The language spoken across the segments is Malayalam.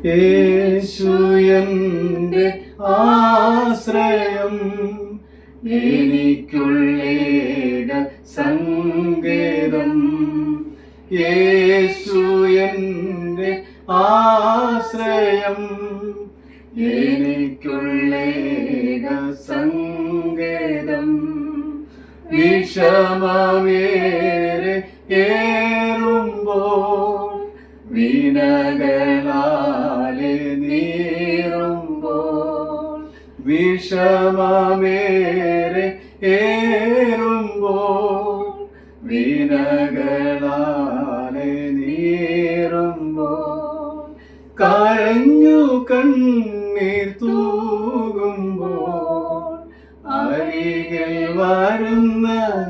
യേശു എന്റെ ആശ്രയം, എനിക്കുള്ളേക സങ്കേതം. യേശു എന്റെ ആശ്രയം, എനിക്കുള്ളേക സങ്കേതം. വിഷമമേറെ ഏറുമ്പോൾ, വീണകളാലെ നീറുമ്പോൾ, വിഷമമേറെ ഏറുമ്പോൾ, വീണകളാലെ നീറുമ്പോൾ, കരഞ്ഞു കണ്ണീർ തൂകുമ്പോൾ, അരികിൽ വരുന്ന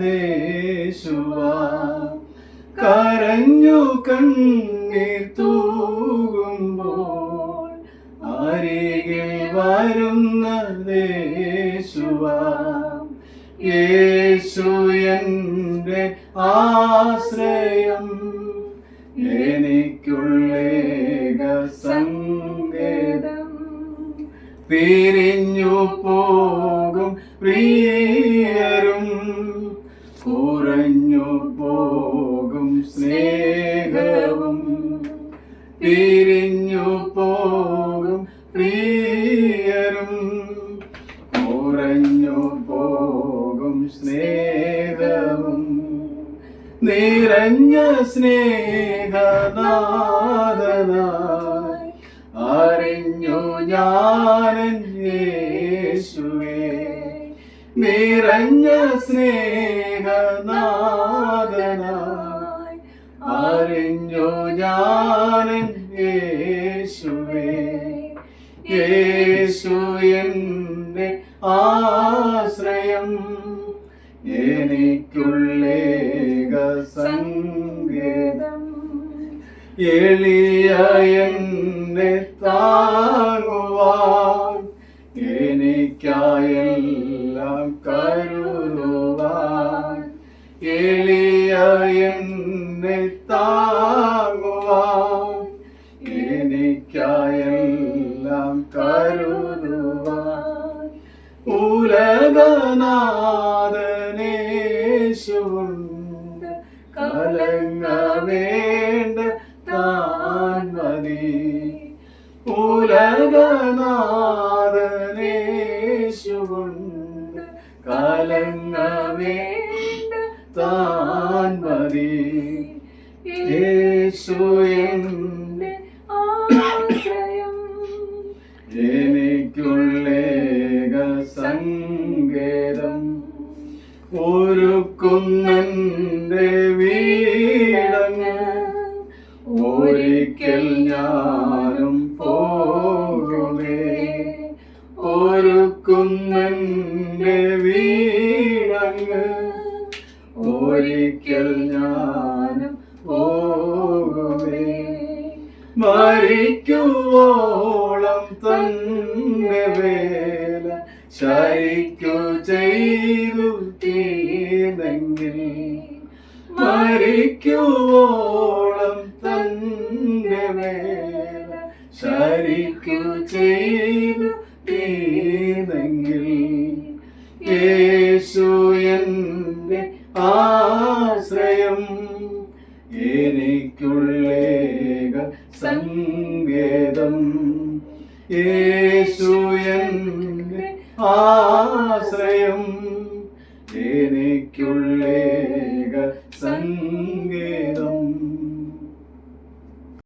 യേശുവാ. കരഞ്ഞു കണ്ണീർ തൂകുമ്പോൾ, അരികിൽ വരുന്ന യേശുവാ. യേശു എന്റെ ആശ്രയം, എനിക്കുള്ളേക സങ്കേതം. പിരിഞ്ഞു പോകും പ്രിയരും, കുറഞ്ഞു പോകും സ്നേഹവും. പിരിഞ്ഞു പോകും പ്രിയരും, കുറഞ്ഞു പോകും സ്നേഹവും. നിറഞ്ഞ സ്നേഹനാഥനായി അറിഞ്ഞു ഞാനൻ യേശുവേ. നിറഞ്ഞ സ്നേഹനാഥനായി അറിഞ്ഞു ഞാനൻ യേശുവേ. യേശു എന്റെ ആശ്രയം, എനിക്കുള്ളേക സങ്കേതം. എളിയ എന്നെ താങ്ങുവാൻ, എനിക്കായെല്ലാം കരുതുവാൻ. എളിയ എന്നെ താങ്ങുവാൻ, എനിക്കായെല്ലാം കരുതുവാൻ. ഉലകനാഥനേശുവുണ്ട്, കലങ്ങ വേണ്ട താൻ മതി. ഉലകനാഥനേശുവുണ്ട്, കലങ്ങ വേണ്ട താൻ മതി. യേശു എന്റെ ആശ്രയം, എനിക്കുള്ളേക സങ്കേതം. ഒരുക്കുന്നന്റെ വീടങ്ങ്, ഒരിക്കൽ ഞാനും പോകുമേ. ഒരുക്കുന്നന്റെ വീടങ്ങ്, ഒരിക്കൽ ഞാനും പോകുമേ. മരിക്കുവോളം തന്നെ വേല ശരിക്കു ചെയ്തു തീർന്നെങ്കിൽ, മരിക്കുവോളം തന്നെ വേല ശരിക്കു ചെയ്തു തീർന്നെങ്കിൽ, യേശു എന്റെ ആശ്രയം, എനിക്കുള്ളേക സങ്കേതം. യേശു എന്റെ ആശ്രയം, എനിക്കുള്ളേക സങ്കേതം.